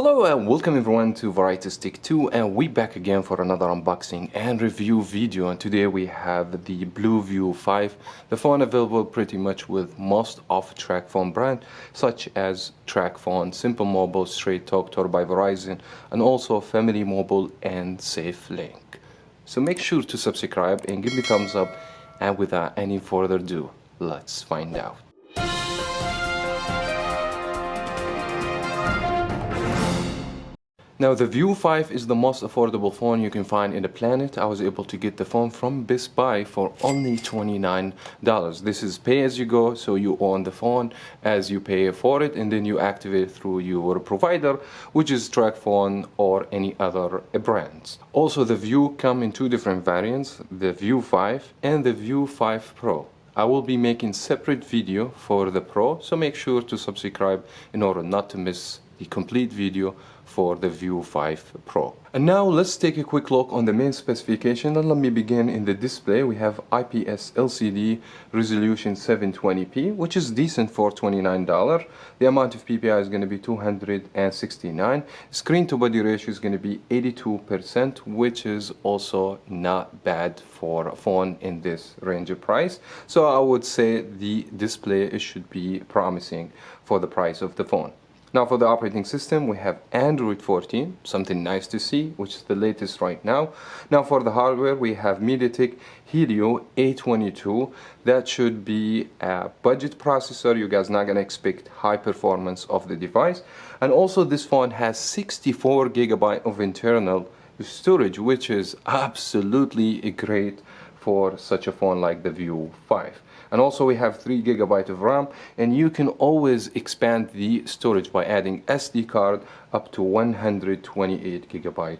Hello and welcome everyone to Varieties Tech 2, and we back again for another unboxing and review video. And today we have the BLU 5, the phone available pretty much with most of TracFone brand such as TracFone, Simple Mobile, Straight Talk, Tor by Verizon, and also Family Mobile and SafeLink. So make sure to subscribe and give me thumbs up, and without any further ado, let's find out. Now the View 5 is the most affordable phone you can find in the planet. I was able to get the phone from Best Buy for only $29. This is pay as you go, so you own the phone as you pay for it, and then you activate through your provider, which is TracFone or any other brands. Also, the View come in two different variants, the View 5 and the View 5 Pro. I will be making separate video for the Pro, so make sure to subscribe in order not to miss the complete video for the View 5 Pro. And now let's take a quick look on the main specification, and let me begin in the display. We have IPS LCD resolution 720p, which is decent for $29. The amount of PPI is going to be 269. Screen to body ratio is going to be 82%, which is also not bad for a phone in this range of price. So I would say the display should be promising for the price of the phone. Now for the operating system, we have Android 14, something nice to see, which is the latest right now. Now for the hardware, we have MediaTek Helio A22. That should be a budget processor. You guys not gonna expect high performance of the device. And also this phone has 64 GB of internal storage, which is absolutely great for such a phone like the View 5. And also we have 3 GB of RAM, and you can always expand the storage by adding SD card up to 128 GB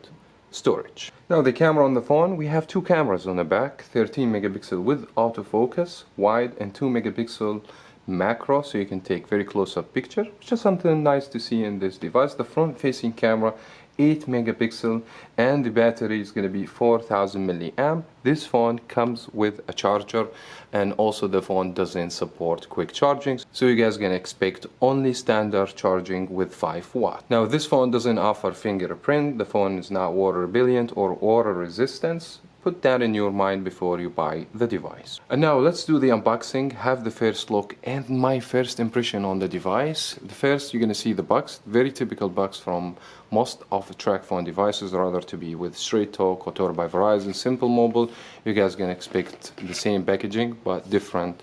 storage. Now the camera on the phone, we have two cameras on the back, 13 megapixel with autofocus, wide, and 2 megapixel macro, so you can take very close-up picture, which is something nice to see in this device. The front-facing camera, 8 megapixel, and the battery is going to be 4000 milliamp. This phone comes with a charger, and also the phone doesn't support quick charging, so you guys can expect only standard charging with 5 watt. Now this phone doesn't offer fingerprint. The phone is not water repellent or water resistance. Put that in your mind before you buy the device. And now let's do the unboxing, have the first look and my first impression on the device. The first, you're gonna see the box, very typical box from most of the TracFone devices, rather to be with Straight Talk or Tor by Verizon, Simple Mobile. You guys can expect the same packaging but different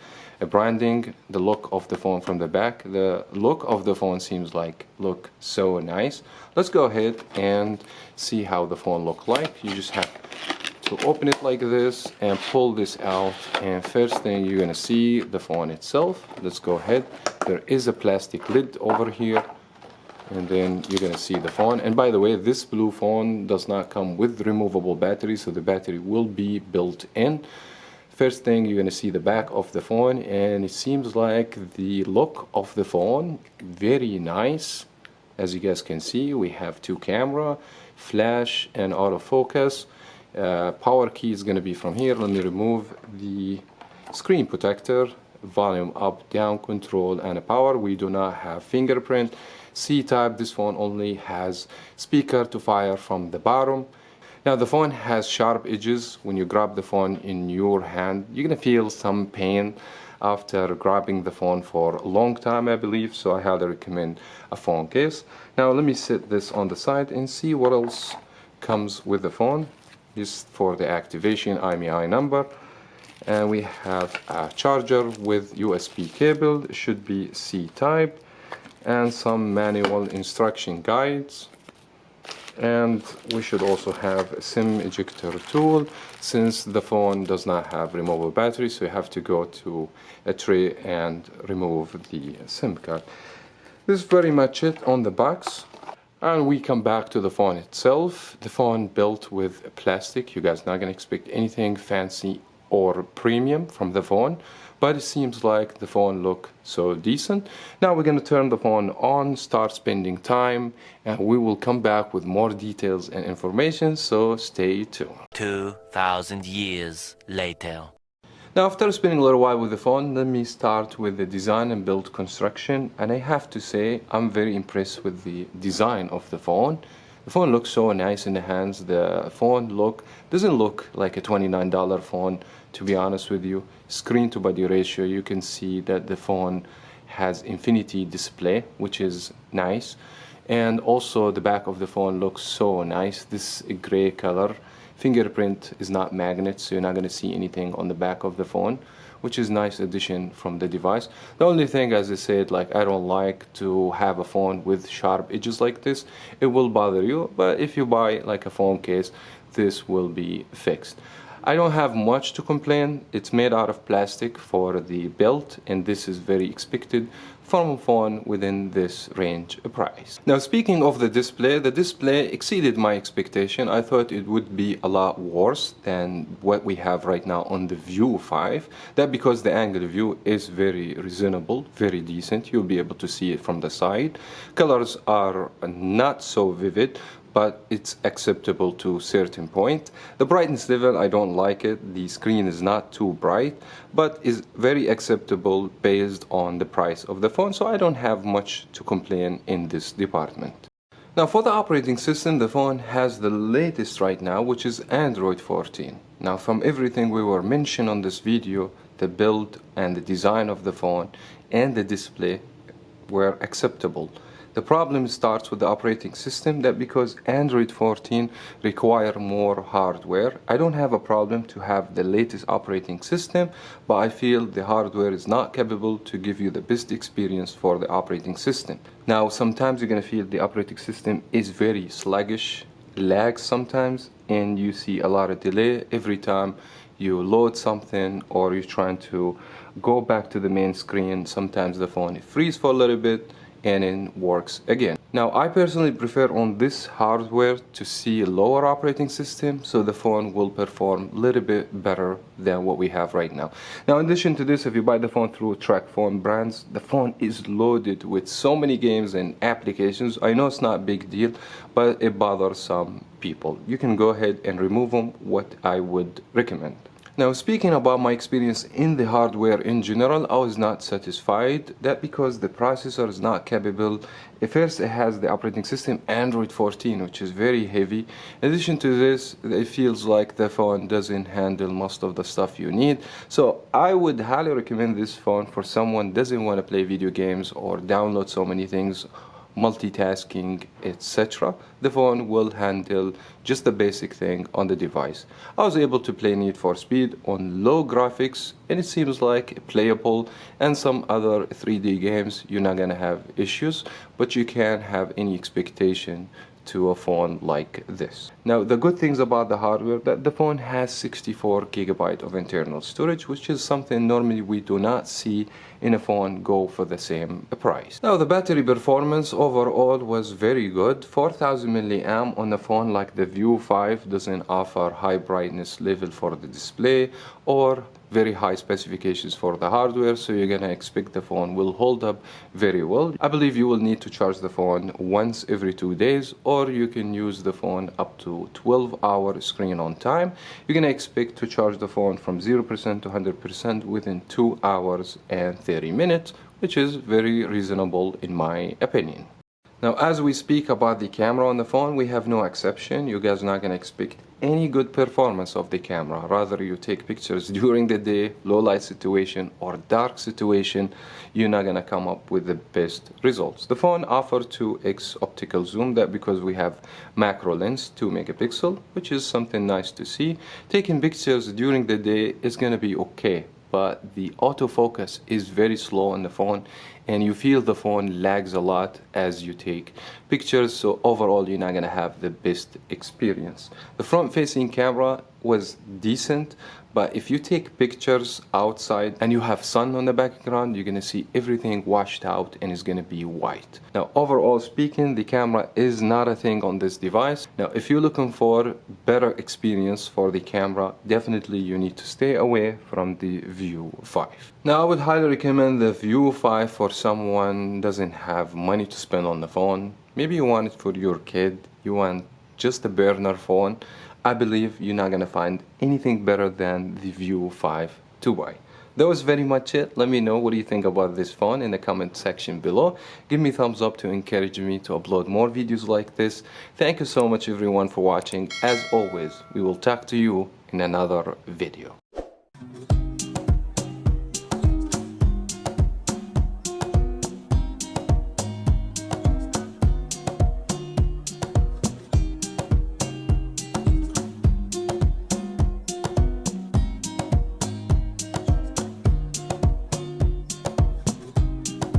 branding. The look of the phone from the back, the look of the phone seems like look so nice. Let's go ahead and see how the phone look like. You just have to open it like this and pull this out, and first thing you're gonna see the phone itself. Let's go ahead. There is a plastic lid over here, and then you're gonna see the phone. And by the way, this blue phone does not come with removable battery, so the battery will be built in. First thing, you're gonna see the back of the phone, and it seems like the look of the phone very nice. As you guys can see, we have two camera, flash and autofocus. Power key is going to be from here. Let me remove the screen protector, volume up, down control, and a power. We do not have fingerprint. C-type, this phone only has speaker to fire from the bottom. Now the phone has sharp edges. When you grab the phone in your hand, you're going to feel some pain after grabbing the phone for a long time, I believe, so I highly recommend a phone case. Now let me set this on the side and see what else comes with the phone. Just for the activation IMEI number, and we have a charger with USB cable, it should be C-type, and some manual instruction guides, and we should also have a SIM ejector tool since the phone does not have removable battery, so you have to go to a tray and remove the SIM card. This is very much it on the box. And we come back to the phone itself. The phone built with plastic. You guys not gonna expect anything fancy or premium from the phone, but it seems like the phone look so decent. Now we're gonna turn the phone on, start spending time, and we will come back with more details and information, so stay tuned. 2,000 years later. Now, after spending a little while with the phone, let me start with the design and build construction. And I have to say, I'm very impressed with the design of the phone. The phone looks so nice in the hands. The phone doesn't look like a $29 phone, to be honest with you. Screen to body ratio, you can see that the phone has infinity display, which is nice. And also the back of the phone looks so nice. This gray color. Fingerprint is not magnet, so you're not going to see anything on the back of the phone, which is nice addition from the device. The only thing, as I said, like I don't like to have a phone with sharp edges like this. It will bother you, but if you buy like a phone case, this will be fixed. I don't have much to complain. It's made out of plastic for the build, and this is very expected from a phone within this range price. Now, speaking of the display exceeded my expectation. I thought it would be a lot worse than what we have right now on the View 5. That because the angle view is very reasonable, very decent. You'll be able to see it from the side. Colors are not so vivid, but it's acceptable to a certain point. The brightness level, I don't like it. The screen is not too bright, but is very acceptable based on the price of the phone, so I don't have much to complain in this department. Now, for the operating system, the phone has the latest right now, which is Android 14. Now, from everything we were mentioned on this video, the build and the design of the phone and the display were acceptable. The problem starts with the operating system, that because Android 14 require more hardware. I don't have a problem to have the latest operating system, but I feel the hardware is not capable to give you the best experience for the operating system. Now, sometimes you're going to feel the operating system is very sluggish, lags sometimes, and you see a lot of delay every time you load something or you're trying to go back to the main screen. Sometimes the phone freezes for a little bit and it works again. Now, I personally prefer on this hardware to see a lower operating system, so the phone will perform a little bit better than what we have right now. Now, in addition to this, if you buy the phone through TracFone brands, the phone is loaded with so many games and applications. I know it's not a big deal, but it bothers some people. You can go ahead and remove them, what I would recommend. Now, speaking about my experience in the hardware in general, I was not satisfied. That because the processor is not capable. At first, it has the operating system Android 14, which is very heavy. In addition to this, it feels like the phone doesn't handle most of the stuff you need. So I would highly recommend this phone for someone who doesn't want to play video games or download so many things, multitasking, etc. The phone will handle just the basic thing on the device. I was able to play Need for Speed on low graphics, and it seems like playable, and some other 3D games you're not gonna have issues, but you can't have any expectation to a phone like this. Now, the good things about the hardware, that the phone has 64 gigabyte of internal storage, which is something normally we do not see in a phone go for the same price. Now, the battery performance overall was very good. 4000 milliamp on a phone like the View 5 doesn't offer high brightness level for the display or very high specifications for the hardware, so you're gonna expect the phone will hold up very well. I believe you will need to charge the phone once every 2 days, or you can use the phone up to 12-hour screen on time. You're gonna expect to charge the phone from 0% to 100% within 2 hours and 30 minutes, which is very reasonable in my opinion. Now, as we speak about the camera on the phone, we have no exception. You guys are not going to expect any good performance of the camera. Rather, you take pictures during the day, low light situation or dark situation, you're not going to come up with the best results. The phone offers 2x optical zoom, that because we have macro lens 2 megapixel, which is something nice to see. Taking pictures during the day is going to be okay, but the autofocus is very slow on the phone, and you feel the phone lags a lot as you take pictures, so overall you're not gonna have the best experience. The front facing camera was decent, but if you take pictures outside and you have sun on the background, you're gonna see everything washed out and it's gonna be white. Now, overall speaking, the camera is not a thing on this device. Now, if you're looking for better experience for the camera, definitely you need to stay away from the View 5. Now, I would highly recommend the View 5 for someone doesn't have money to spend on the phone. Maybe you want it for your kid, you want just a burner phone. I believe you're not gonna find anything better than the View 5 to buy. That was very much it. Let me know what do you think about this phone in the comment section below. Give me thumbs up to encourage me to upload more videos like this. Thank you so much everyone for watching. As always, we will talk to you in another video.